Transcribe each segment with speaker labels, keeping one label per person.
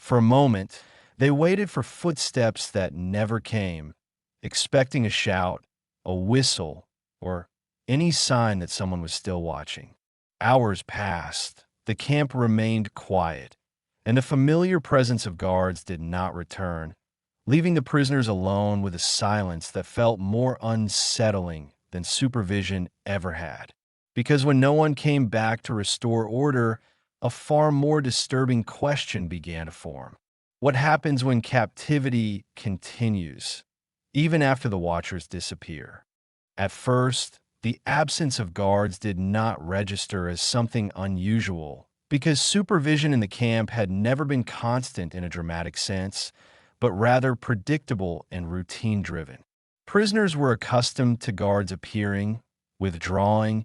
Speaker 1: For a moment, they waited for footsteps that never came, expecting a shout, a whistle, or any sign that someone was still watching. Hours passed. The camp remained quiet, and the familiar presence of guards did not return, leaving the prisoners alone with a silence that felt more unsettling than supervision ever had. Because when no one came back to restore order, a far more disturbing question began to form. What happens when captivity continues, even after the watchers disappear? At first, the absence of guards did not register as something unusual, because supervision in the camp had never been constant in a dramatic sense, but rather predictable and routine-driven. Prisoners were accustomed to guards appearing, withdrawing,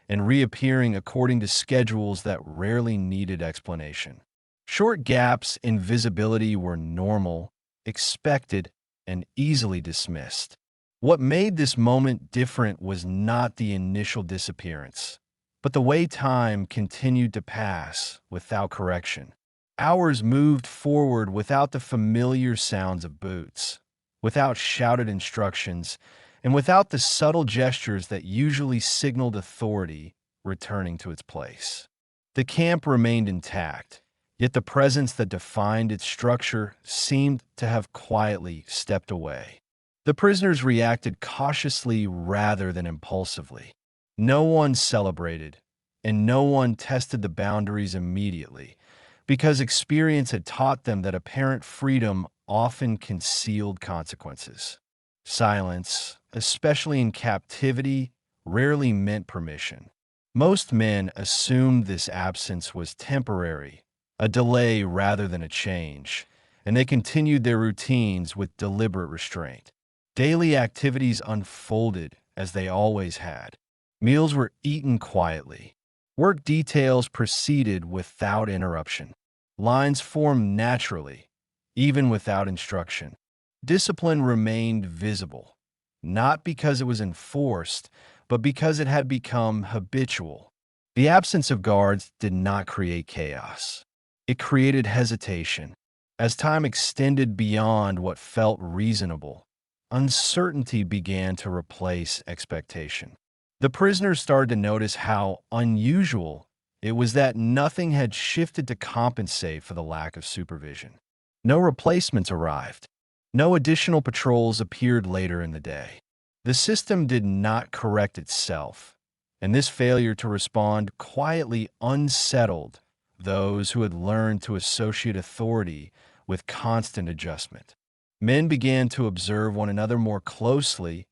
Speaker 1: and reappearing according to schedules that rarely needed explanation. Short gaps in visibility were normal, expected, and easily dismissed. What made this moment different was not the initial disappearance, but the way time continued to pass without correction. Hours moved forward without the familiar sounds of boots, without shouted instructions, and without the subtle gestures that usually signaled authority returning to its place. The camp remained intact, yet the presence that defined its structure seemed to have quietly stepped away. The prisoners reacted cautiously rather than impulsively. No one celebrated, and no one tested the boundaries immediately, because experience had taught them that apparent freedom often concealed consequences. Silence, especially in captivity, rarely meant permission. Most men assumed this absence was temporary, a delay rather than a change, and they continued their routines with deliberate restraint. Daily activities unfolded as they always had. Meals were eaten quietly. Work details proceeded without interruption. Lines formed naturally, even without instruction. Discipline remained visible, not because it was enforced, but because it had become habitual. The absence of guards did not create chaos. It created hesitation. As time extended beyond what felt reasonable, uncertainty began to replace expectation. The prisoners started to notice how unusual it was that nothing had shifted to compensate for the lack of supervision. No replacements arrived. No additional patrols appeared later in the day. The system did not correct itself, and this failure to respond quietly unsettled those who had learned to associate authority with constant adjustment. Men began to observe one another more closely,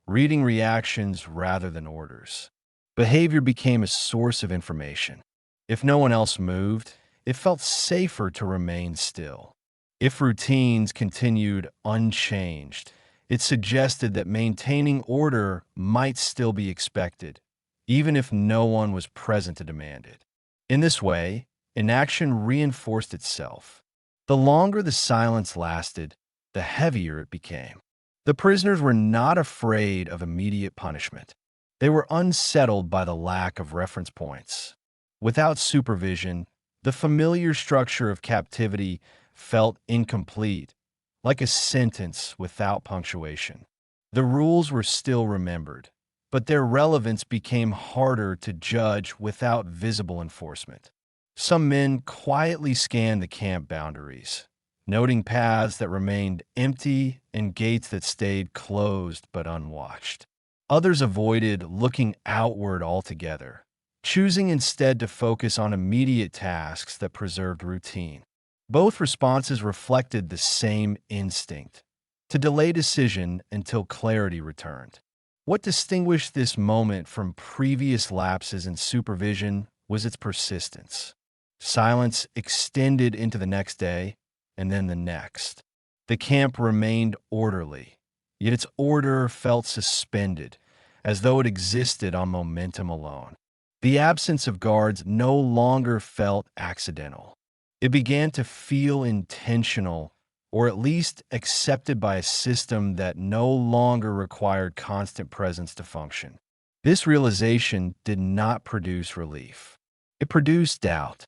Speaker 1: reading reactions rather than orders. Behavior became a source of information. If no one else moved, it felt safer to remain still. If routines continued unchanged, it suggested that maintaining order might still be expected, even if no one was present to demand it. In this way, inaction reinforced itself. The longer the silence lasted, the heavier it became. The prisoners were not afraid of immediate punishment. They were unsettled by the lack of reference points. Without supervision, the familiar structure of captivity felt incomplete, like a sentence without punctuation. The rules were still remembered, but their relevance became harder to judge without visible enforcement. Some men quietly scanned the camp boundaries, noting paths that remained empty and gates that stayed closed but unwatched. Others avoided looking outward altogether, choosing instead to focus on immediate tasks that preserved routine. Both responses reflected the same instinct: to delay decision until clarity returned. What distinguished this moment from previous lapses in supervision was its persistence. Silence extended into the next day, and then the next. The camp remained orderly, yet its order felt suspended, as though it existed on momentum alone. The absence of guards no longer felt accidental. It began to feel intentional, or at least accepted by a system that no longer required constant presence to function. This realization did not produce relief. It produced doubt.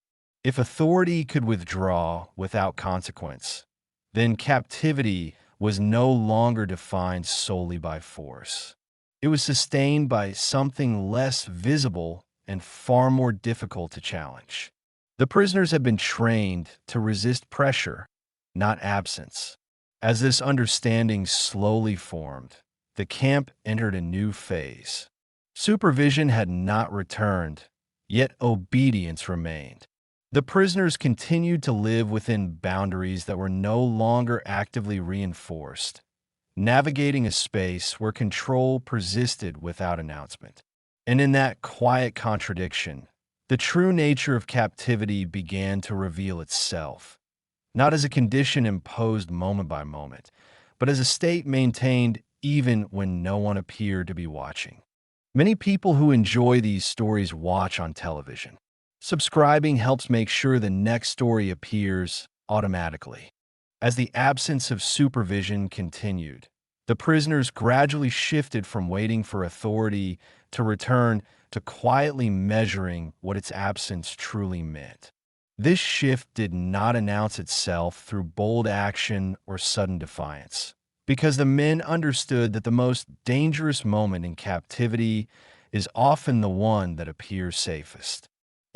Speaker 1: If authority could withdraw without consequence, then captivity was no longer defined solely by force. It was sustained by something less visible and far more difficult to challenge. The prisoners had been trained to resist pressure, not absence. As this understanding slowly formed, the camp entered a new phase. Supervision had not returned, yet obedience remained. The prisoners continued to live within boundaries that were no longer actively reinforced, navigating a space where control persisted without announcement. And in that quiet contradiction, the true nature of captivity began to reveal itself, not as a condition imposed moment by moment, but as a state maintained even when no one appeared to be watching. Many people who enjoy these stories watch on television. Subscribing helps make sure the next story appears automatically. As the absence of supervision continued, the prisoners gradually shifted from waiting for authority to return to quietly measuring what its absence truly meant. This shift did not announce itself through bold action or sudden defiance, because the men understood that the most dangerous moment in captivity is often the one that appears safest.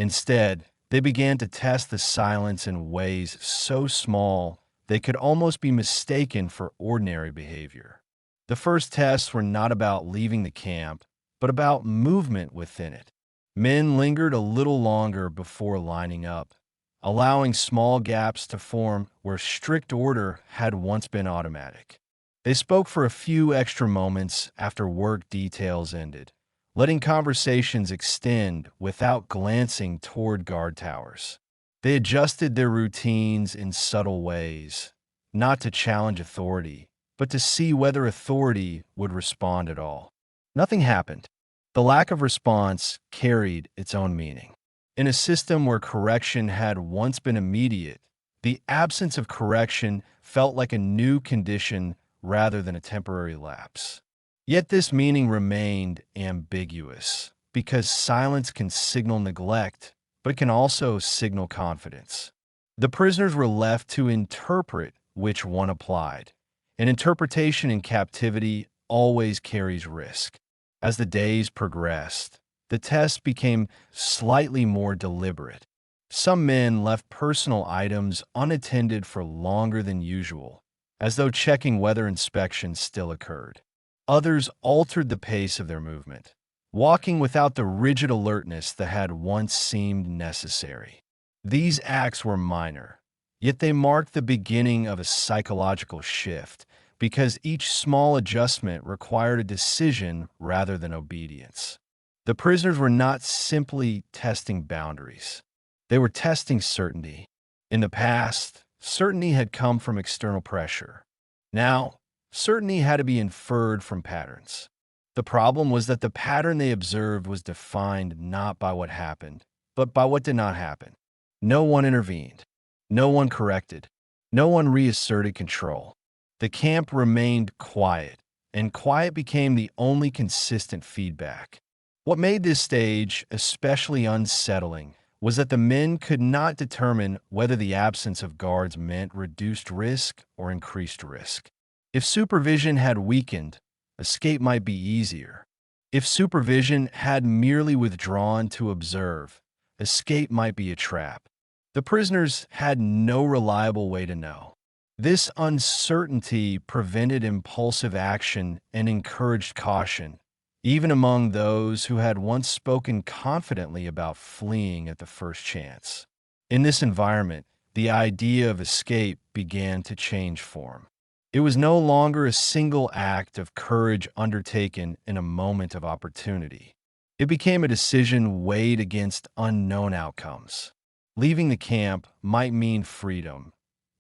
Speaker 1: Instead, they began to test the silence in ways so small they could almost be mistaken for ordinary behavior. The first tests were not about leaving the camp, but about movement within it. Men lingered a little longer before lining up, allowing small gaps to form where strict order had once been automatic. They spoke for a few extra moments after work details ended, letting conversations extend without glancing toward guard towers. They adjusted their routines in subtle ways, not to challenge authority, but to see whether authority would respond at all. Nothing happened. The lack of response carried its own meaning. In a system where correction had once been immediate, the absence of correction felt like a new condition rather than a temporary lapse. Yet this meaning remained ambiguous, because silence can signal neglect, but can also signal confidence. The prisoners were left to interpret which one applied. An interpretation in captivity always carries risk. As the days progressed, the test became slightly more deliberate. Some men left personal items unattended for longer than usual, as though checking whether inspections still occurred. Others altered the pace of their movement, walking without the rigid alertness that had once seemed necessary. These acts were minor, yet they marked the beginning of a psychological shift, because each small adjustment required a decision rather than obedience. The prisoners were not simply testing boundaries. They were testing certainty. In the past, certainty had come from external pressure. Now, certainty had to be inferred from patterns. The problem was that the pattern they observed was defined not by what happened, but by what did not happen. No one intervened. No one corrected. No one reasserted control. The camp remained quiet, and quiet became the only consistent feedback. What made this stage especially unsettling was that the men could not determine whether the absence of guards meant reduced risk or increased risk. If supervision had weakened, escape might be easier. If supervision had merely withdrawn to observe, escape might be a trap. The prisoners had no reliable way to know. This uncertainty prevented impulsive action and encouraged caution, even among those who had once spoken confidently about fleeing at the first chance. In this environment, the idea of escape began to change form. It was no longer a single act of courage undertaken in a moment of opportunity. It became a decision weighed against unknown outcomes. Leaving the camp might mean freedom,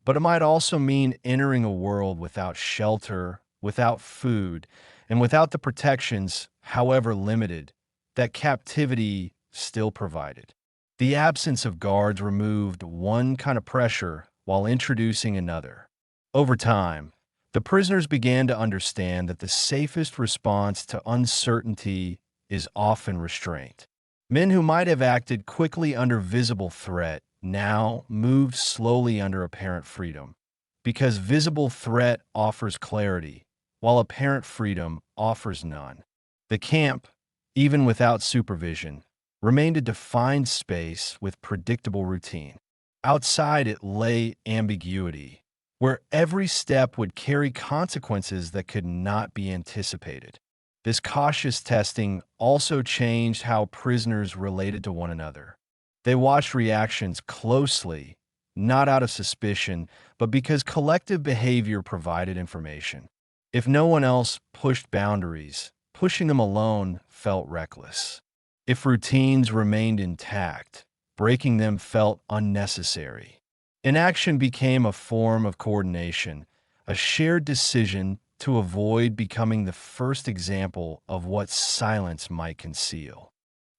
Speaker 1: but it might also mean entering a world without shelter, without food, and without the protections, however limited, that captivity still provided. The absence of guards removed one kind of pressure while introducing another. Over time, the prisoners began to understand that the safest response to uncertainty is often restraint. Men who might have acted quickly under visible threat now moved slowly under apparent freedom, because visible threat offers clarity, while apparent freedom offers none. The camp, even without supervision, remained a defined space with predictable routine. Outside it lay ambiguity, where every step would carry consequences that could not be anticipated. This cautious testing also changed how prisoners related to one another. They watched reactions closely, not out of suspicion, but because collective behavior provided information. If no one else pushed boundaries, pushing them alone felt reckless. If routines remained intact, breaking them felt unnecessary. Inaction became a form of coordination, a shared decision to avoid becoming the first example of what silence might conceal.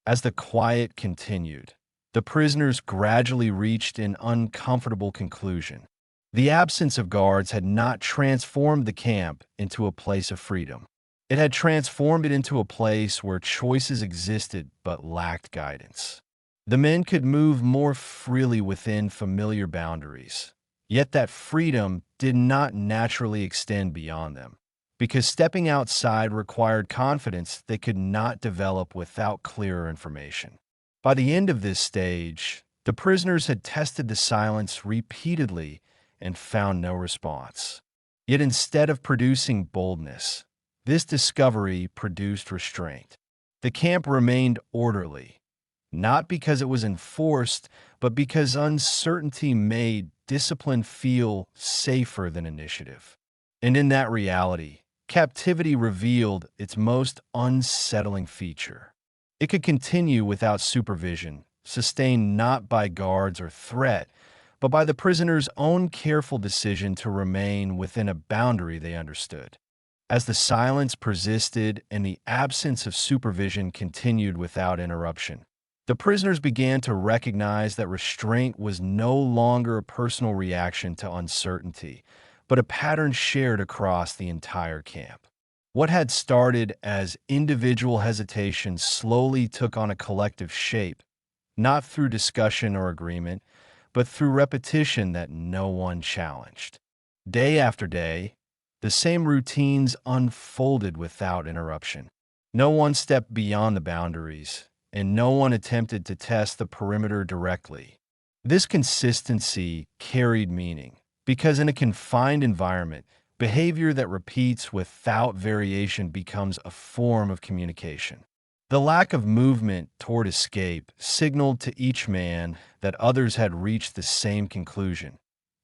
Speaker 1: As the quiet continued, the prisoners gradually reached an uncomfortable conclusion. The absence of guards had not transformed the camp into a place of freedom. It had transformed it into a place where choices existed but lacked guidance. The men could move more freely within familiar boundaries, yet that freedom did not naturally extend beyond them, because stepping outside required confidence they could not develop without clearer information. By the end of this stage, the prisoners had tested the silence repeatedly and found no response. Yet instead of producing boldness, this discovery produced restraint. The camp remained orderly, not because it was enforced, but because uncertainty made discipline feel safer than initiative. And in that reality, captivity revealed its most unsettling feature. It could continue without supervision, sustained not by guards or threat, but by the prisoner's own careful decision to remain within a boundary they understood. As the silence persisted and the absence of supervision continued without interruption, the prisoners began to recognize that restraint was no longer a personal reaction to uncertainty, but a pattern shared across the entire camp. What had started as individual hesitation slowly took on a collective shape, not through discussion or agreement, but through repetition that no one challenged. Day after day, the same routines unfolded without interruption. No one stepped beyond the boundaries, and no one attempted to test the perimeter directly. This consistency carried meaning, because in a confined environment, behavior that repeats without variation becomes a form of communication. The lack of movement toward escape signaled to each man that others had reached the same conclusion,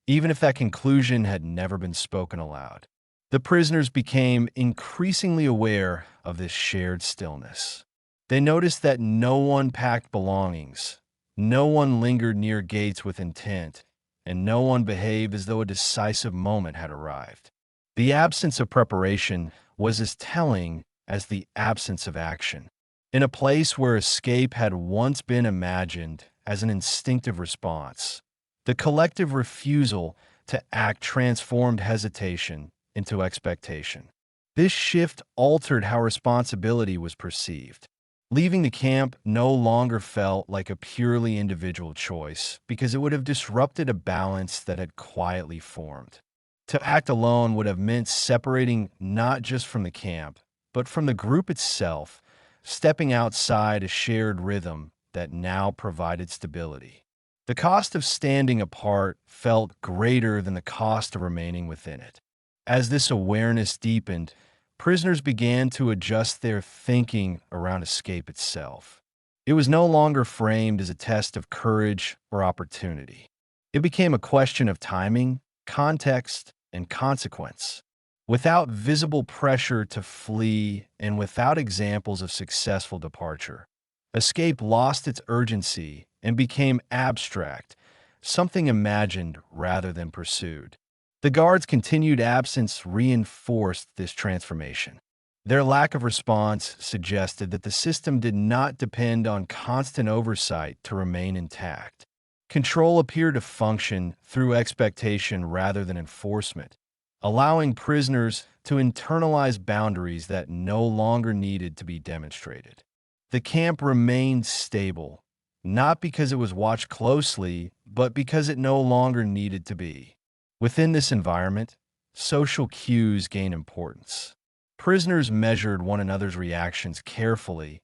Speaker 1: even if that conclusion had never been spoken aloud. The prisoners became increasingly aware of this shared stillness. They noticed that no one packed belongings, no one lingered near gates with intent, and no one behaved as though a decisive moment had arrived. The absence of preparation was as telling as the absence of action. In a place where escape had once been imagined as an instinctive response, the collective refusal to act transformed hesitation into expectation. This shift altered how responsibility was perceived. Leaving the camp no longer felt like a purely individual choice because it would have disrupted a balance that had quietly formed. To act alone would have meant separating not just from the camp, but from the group itself, stepping outside a shared rhythm that now provided stability. The cost of standing apart felt greater than the cost of remaining within it. As this awareness deepened, prisoners began to adjust their thinking around escape itself. It was no longer framed as a test of courage or opportunity. It became a question of timing, context, and consequence. Without visible pressure to flee and without examples of successful departure, escape lost its urgency and became abstract, something imagined rather than pursued. The guards' continued absence reinforced this transformation. Their lack of response suggested that the system did not depend on constant oversight to remain intact. Control appeared to function through expectation rather than enforcement, allowing prisoners to internalize boundaries that no longer needed to be demonstrated. The camp remained stable, not because it was watched closely, but because it no longer needed to be. Within this environment, social cues gain importance. Prisoners measured one another's reactions carefully,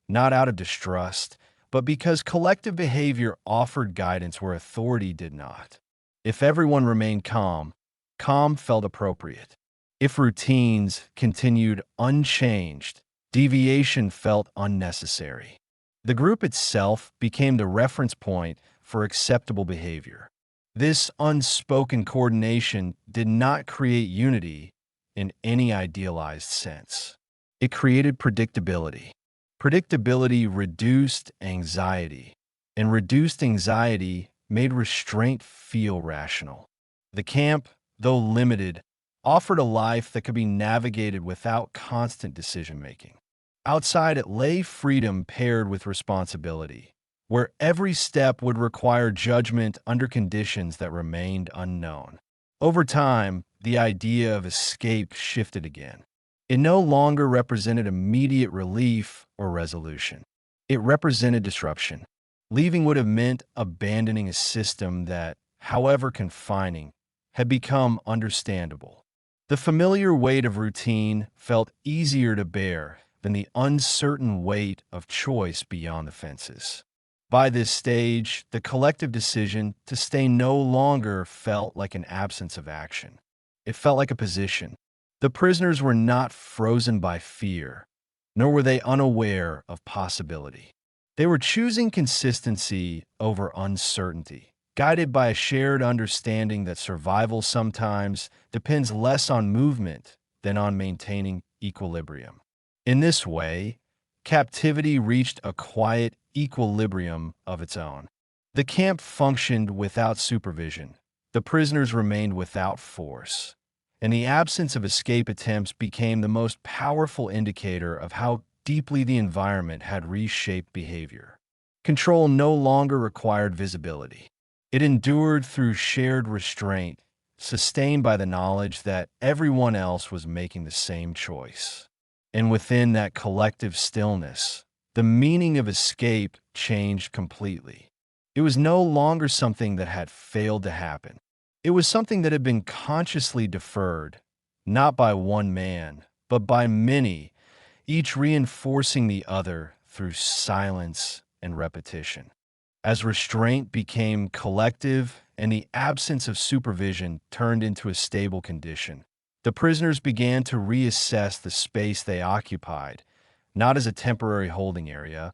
Speaker 1: not out of distrust, but because collective behavior offered guidance where authority did not. If everyone remained calm, calm felt appropriate. If routines continued unchanged, deviation felt unnecessary. The group itself became the reference point for acceptable behavior. This unspoken coordination did not create unity in any idealized sense. It created predictability. Predictability reduced anxiety, and reduced anxiety made restraint feel rational. The camp, though limited, offered a life that could be navigated without constant decision-making. Outside, it lay freedom paired with responsibility, where every step would require judgment under conditions that remained unknown. Over time, the idea of escape shifted again. It no longer represented immediate relief or resolution. It represented disruption. Leaving would have meant abandoning a system that, however confining, had become understandable. The familiar weight of routine felt easier to bear than the uncertain weight of choice beyond the fences. By this stage, the collective decision to stay no longer felt like an absence of action. It felt like a position. The prisoners were not frozen by fear, nor were they unaware of possibility. They were choosing consistency over uncertainty, guided by a shared understanding that survival sometimes depends less on movement than on maintaining equilibrium. In this way, captivity reached a quiet equilibrium of its own. The camp functioned without supervision. The prisoners remained without force, and the absence of escape attempts became the most powerful indicator of how deeply the environment had reshaped behavior. Control no longer required visibility. It endured through shared restraint, sustained by the knowledge that everyone else was making the same choice. And within that collective stillness, the meaning of escape changed completely. It was no longer something that had failed to happen. It was something that had been consciously deferred, not by one man, but by many, each reinforcing the other through silence and repetition. As restraint became collective and the absence of supervision turned into a stable condition, the prisoners began to reassess the space they occupied, not as a temporary holding area,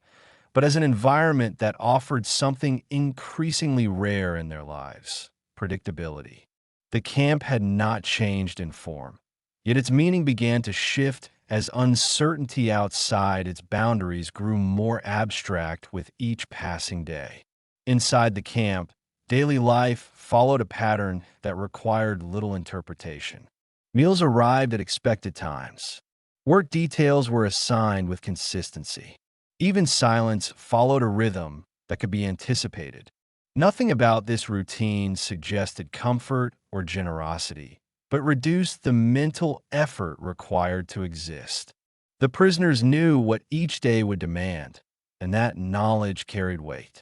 Speaker 1: but as an environment that offered something increasingly rare in their lives: predictability. The camp had not changed in form, yet its meaning began to shift as uncertainty outside its boundaries grew more abstract with each passing day. Inside the camp, daily life followed a pattern that required little interpretation. Meals arrived at expected times. Work details were assigned with consistency. Even silence followed a rhythm that could be anticipated. Nothing about this routine suggested comfort or generosity, but reduced the mental effort required to exist. The prisoners knew what each day would demand, and that knowledge carried weight.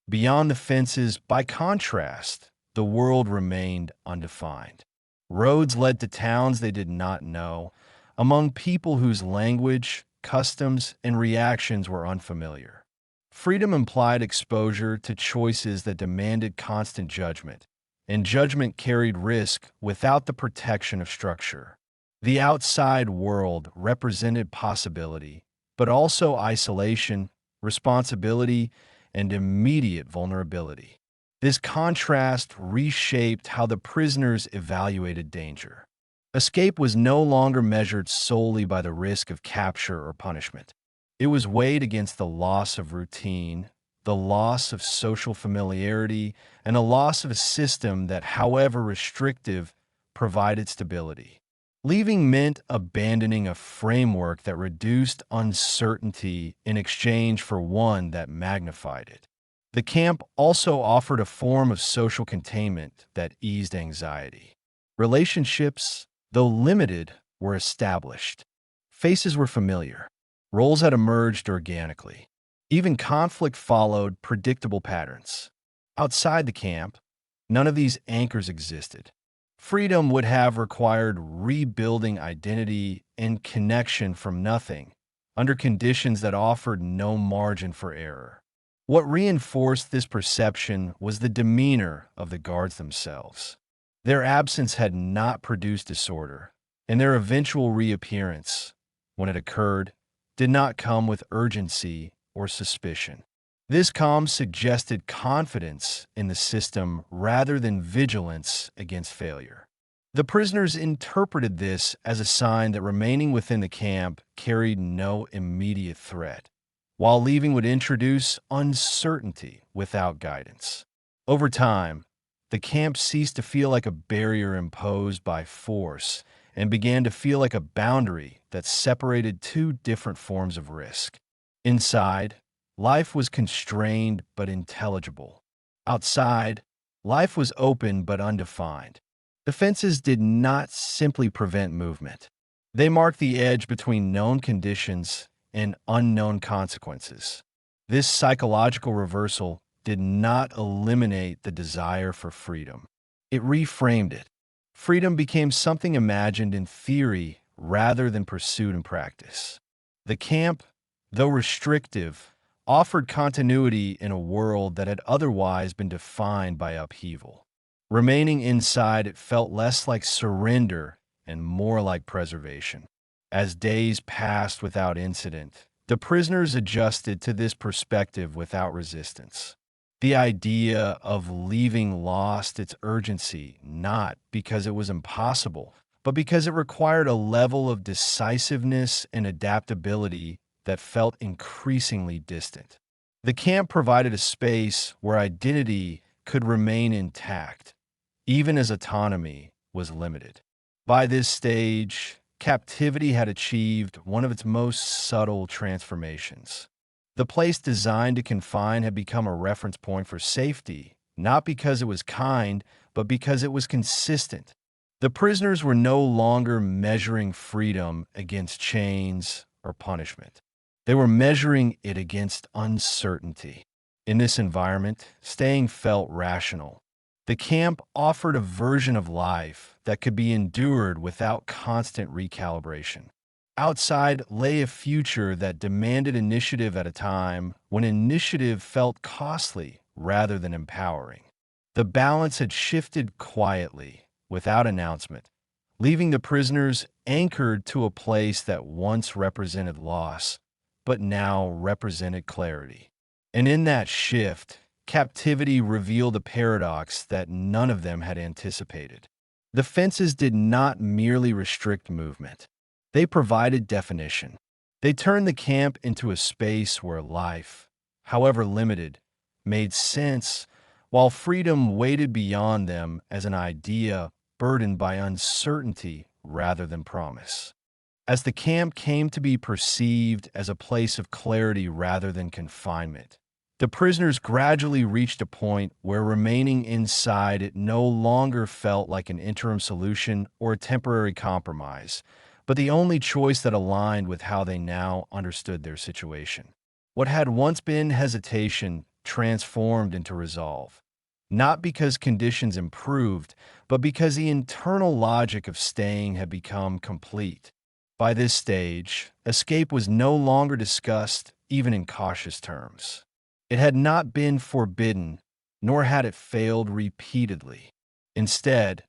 Speaker 1: Beyond the fences, by contrast, the world remained undefined. Roads led to towns they did not know, among people whose language, customs, and reactions were unfamiliar. Freedom implied exposure to choices that demanded constant judgment, and judgment carried risk without the protection of structure. The outside world represented possibility, but also isolation, responsibility, and immediate vulnerability. This contrast reshaped how the prisoners evaluated danger. Escape was no longer measured solely by the risk of capture or punishment. It was weighed against the loss of routine, the loss of social familiarity, and the loss of a system that, however restrictive, provided stability. Leaving meant abandoning a framework that reduced uncertainty in exchange for one that magnified it. The camp also offered a form of social containment that eased anxiety. Relationships, though limited, were established. Faces were familiar. Roles had emerged organically. Even conflict followed predictable patterns. Outside the camp, none of these anchors existed. Freedom would have required rebuilding identity and connection from nothing, under conditions that offered no margin for error. What reinforced this perception was the demeanor of the guards themselves. Their absence had not produced disorder, and their eventual reappearance, when it occurred, did not come with urgency or suspicion. This calm suggested confidence in the system rather than vigilance against failure. The prisoners interpreted this as a sign that remaining within the camp carried no immediate threat, while leaving would introduce uncertainty without guidance. Over time, the camp ceased to feel like a barrier imposed by force and began to feel like a boundary that separated two different forms of risk. Inside, life was constrained but intelligible. Outside, life was open but undefined. The fences did not simply prevent movement. They marked the edge between known conditions and unknown consequences. This psychological reversal did not eliminate the desire for freedom. It reframed it. Freedom became something imagined in theory rather than pursued in practice. The camp, though restrictive, offered continuity in a world that had otherwise been defined by upheaval. Remaining inside, it felt less like surrender and more like preservation. As days passed without incident, the prisoners adjusted to this perspective without resistance. The idea of leaving lost its urgency, not because it was impossible, but because it required a level of decisiveness and adaptability that felt increasingly distant. The camp provided a space where identity could remain intact, even as autonomy was limited. By this stage, captivity had achieved one of its most subtle transformations. The place designed to confine had become a reference point for safety, not because it was kind, but because it was consistent. The prisoners were no longer measuring freedom against chains or punishment. They were measuring it against uncertainty. In this environment, staying felt rational. The camp offered a version of life that could be endured without constant recalibration. Outside lay a future that demanded initiative at a time when initiative felt costly rather than empowering. The balance had shifted quietly, without announcement, leaving the prisoners anchored to a place that once represented loss, but now represented clarity. And in that shift, captivity revealed a paradox that none of them had anticipated. The fences did not merely restrict movement. They provided definition. They turned the camp into a space where life, however limited, made sense, while freedom waited beyond them as an idea burdened by uncertainty rather than promise. As the camp came to be perceived as a place of clarity rather than confinement, the prisoners gradually reached a point where remaining inside it no longer felt like an interim solution or a temporary compromise, but the only choice that aligned with how they now understood their situation. What had once been hesitation transformed into resolve, not because conditions improved, but because the internal logic of staying had become complete. By this stage, escape was no longer discussed, even in cautious terms. It had not been forbidden, nor had it failed repeatedly. Instead,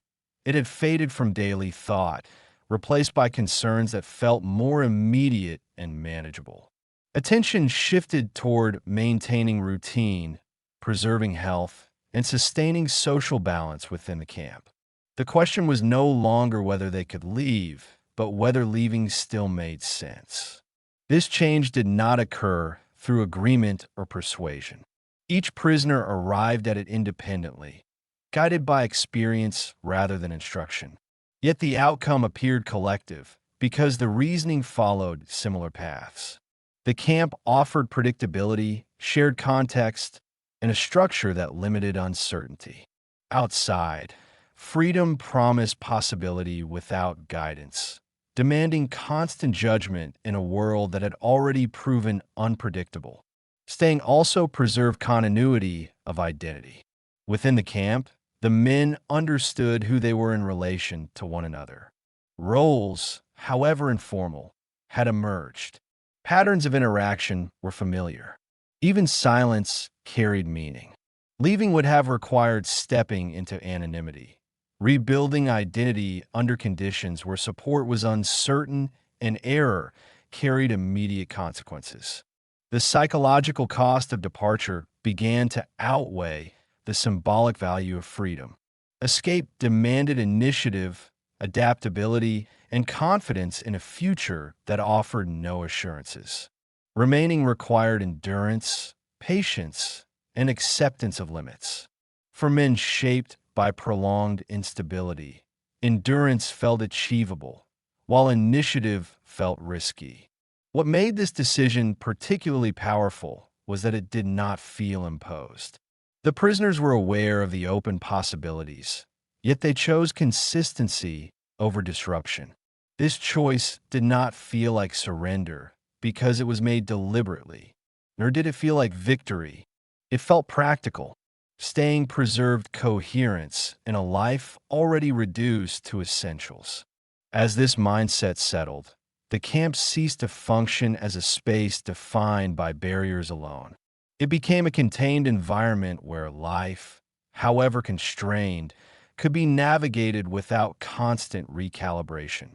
Speaker 1: it had faded from daily thought, replaced by concerns that felt more immediate and manageable. Attention shifted toward maintaining routine, preserving health, and sustaining social balance within the camp. The question was no longer whether they could leave, but whether leaving still made sense. This change did not occur through agreement or persuasion. Each prisoner arrived at it independently, guided by experience rather than instruction. Yet the outcome appeared collective because the reasoning followed similar paths. The camp offered predictability, shared context, and a structure that limited uncertainty. Outside, freedom promised possibility without guidance, demanding constant judgment in a world that had already proven unpredictable. Staying also preserved continuity of identity. Within the camp, the men understood who they were in relation to one another. Roles, however informal, had emerged. Patterns of interaction were familiar. Even silence carried meaning. Leaving would have required stepping into anonymity, rebuilding identity under conditions where support was uncertain and error carried immediate consequences. The psychological cost of departure began to outweigh the symbolic value of freedom. Escape demanded initiative, adaptability, and confidence in a future that offered no assurances. Remaining required endurance, patience, and acceptance of limits. For men shaped by prolonged instability, endurance felt achievable, while initiative felt risky. What made this decision particularly powerful was that it did not feel imposed. The prisoners were aware of the open possibilities, yet they chose consistency over disruption. This choice did not feel like surrender because it was made deliberately, nor did it feel like victory. It felt practical. Staying preserved coherence in a life already reduced to essentials. As this mindset settled, the camp ceased to function as a space defined by barriers alone. It became a contained environment where life, however constrained, could be navigated without constant recalibration.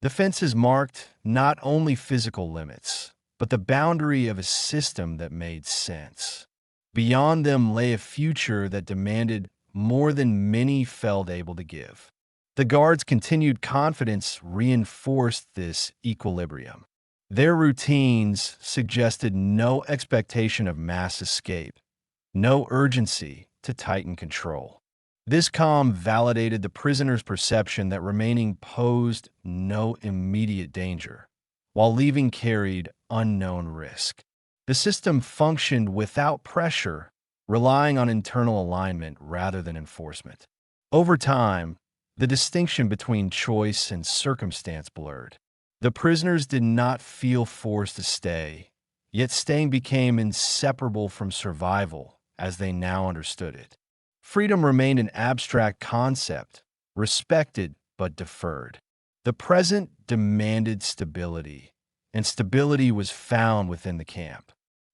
Speaker 1: The fences marked not only physical limits, but the boundary of a system that made sense. Beyond them lay a future that demanded more than many felt able to give. The guards' continued confidence reinforced this equilibrium. Their routines suggested no expectation of mass escape, no urgency to tighten control. This calm validated the prisoners' perception that remaining posed no immediate danger, while leaving carried unknown risk. The system functioned without pressure, relying on internal alignment rather than enforcement. Over time, the distinction between choice and circumstance blurred. The prisoners did not feel forced to stay, yet staying became inseparable from survival as they now understood it. Freedom remained an abstract concept, respected but deferred. The present demanded stability, and stability was found within the camp.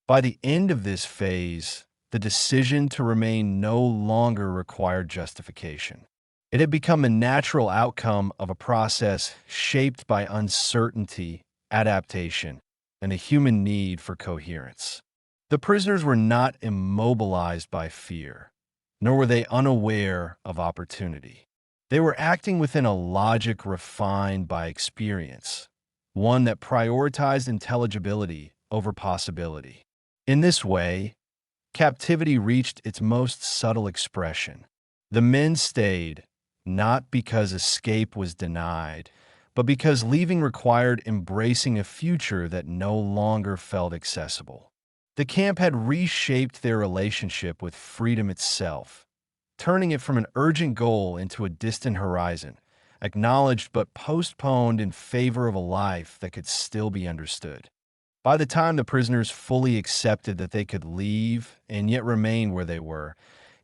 Speaker 1: By the end of this phase, the decision to remain no longer required justification. It had become a natural outcome of a process shaped by uncertainty, adaptation, and a human need for coherence. The prisoners were not immobilized by fear, nor were they unaware of opportunity. They were acting within a logic refined by experience, one that prioritized intelligibility over possibility. In this way, captivity reached its most subtle expression. The men stayed, not because escape was denied, but because leaving required embracing a future that no longer felt accessible. The camp had reshaped their relationship with freedom itself, turning it from an urgent goal into a distant horizon, acknowledged but postponed in favor of a life that could still be understood. By the time the prisoners fully accepted that they could leave and yet remain where they were,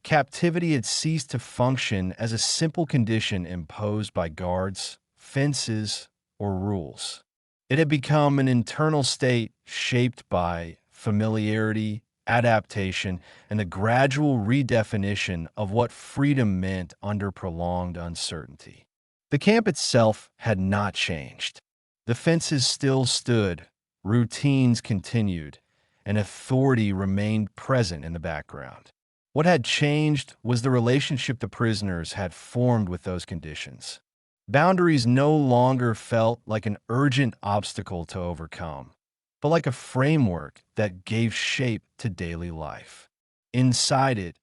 Speaker 1: captivity had ceased to function as a simple condition imposed by guards, fences, or rules. It had become an internal state shaped by familiarity, adaptation, and the gradual redefinition of what freedom meant under prolonged uncertainty. The camp itself had not changed. The fences still stood, routines continued, and authority remained present in the background. What had changed was the relationship the prisoners had formed with those conditions. Boundaries no longer felt like an urgent obstacle to overcome, but like a framework that gave shape to daily life. Inside it,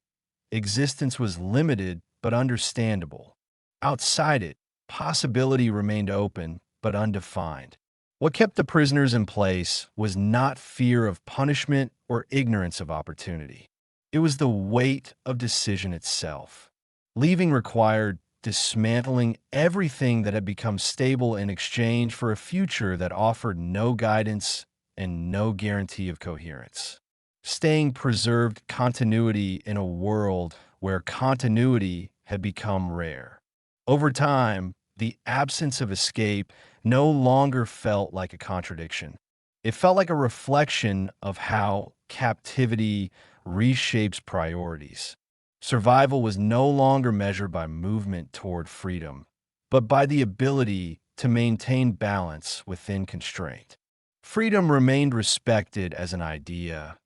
Speaker 1: existence was limited but understandable. Outside it, possibility remained open but undefined. What kept the prisoners in place was not fear of punishment or ignorance of opportunity. It was the weight of decision itself. Leaving required dismantling everything that had become stable in exchange for a future that offered no guidance and no guarantee of coherence. staying preserved continuity in a world where continuity had become rare. Over time, the absence of escape no longer felt like a contradiction. It felt like a reflection of how captivity reshapes priorities. Survival was no longer measured by movement toward freedom, but by the ability to maintain balance within constraint. Freedom remained respected as an idea,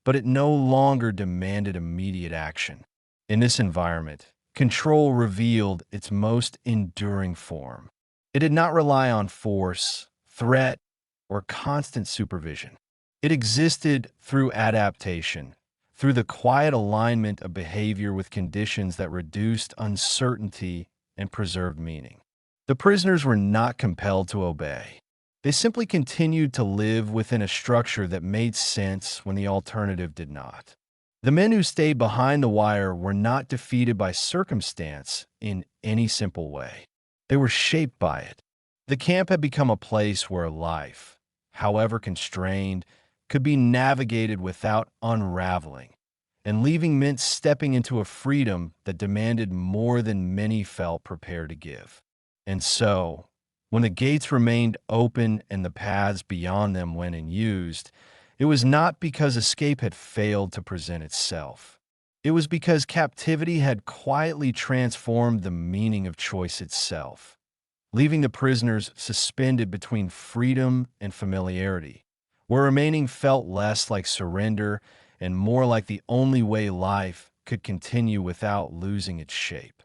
Speaker 1: but it no longer demanded immediate action. In this environment, control revealed its most enduring form. It did not rely on force, threat, or constant supervision. It existed through adaptation, through the quiet alignment of behavior with conditions that reduced uncertainty and preserved meaning. The prisoners were not compelled to obey. They simply continued to live within a structure that made sense when the alternative did not. The men who stayed behind the wire were not defeated by circumstance in any simple way. They were shaped by it. The camp had become a place where life, however constrained, could be navigated without unraveling, and leaving meant stepping into a freedom that demanded more than many felt prepared to give. And so, when the gates remained open and the paths beyond them went unused, it was not because escape had failed to present itself. It was because captivity had quietly transformed the meaning of choice itself, leaving the prisoners suspended between freedom and familiarity, where remaining felt less like surrender and more like the only way life could continue without losing its shape.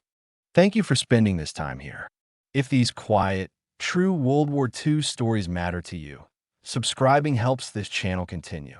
Speaker 1: Thank you for spending this time here. If these quiet, true World War II stories matter to you, subscribing helps this channel continue.